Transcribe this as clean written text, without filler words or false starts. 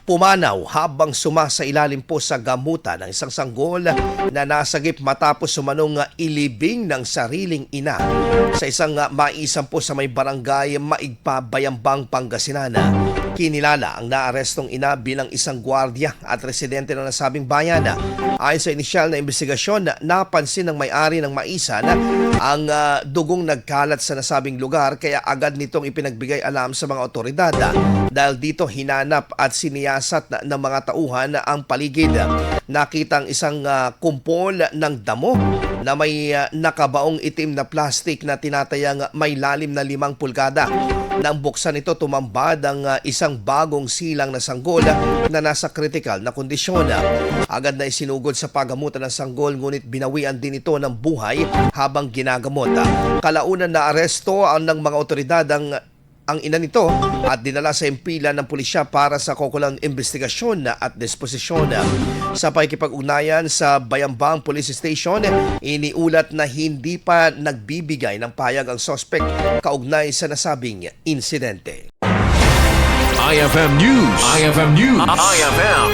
Pumanaw habang sumasailalim po sa gamutan ng isang sanggol na nasagip matapos sumanong ilibing ng sariling ina sa isang maisan po sa may barangay Maigpa, Bayambang, Pangasinan. Kinilala ang naarestong ina bilang isang gwardiya at residente ng nasabing bayan. Ayon sa inisyal na investigasyon, napansin ng may-ari ng maisan ang dugong nagkalat sa nasabing lugar kaya agad nitong ipinagbigay alam sa mga otoridad. Dahil dito hinanap at siniyasat ng mga tauhan ang paligid. Nakitang isang kumpol ng damo na may nakabaong itim na plastik na tinatayang may lalim na 5 pulgada. Nang buksan ito, tumambad ang isang bagong silang na sanggol na nasa kritikal na kondisyon. Agad na isinugod sa pagamutan ng sanggol ngunit binawian din ito ng buhay habang ginagamot. Kalaunan na aresto ng mga otoridad ang ina nito at dinala sa impila ng pulisya para sa kaukulang investigasyon at disposisyon. Sa pakikipag-ugnayan sa Bayambang Police Station, iniulat na hindi pa nagbibigay ng payag ang suspect kaugnay sa nasabing insidente. IFM News. IFM News. IFM.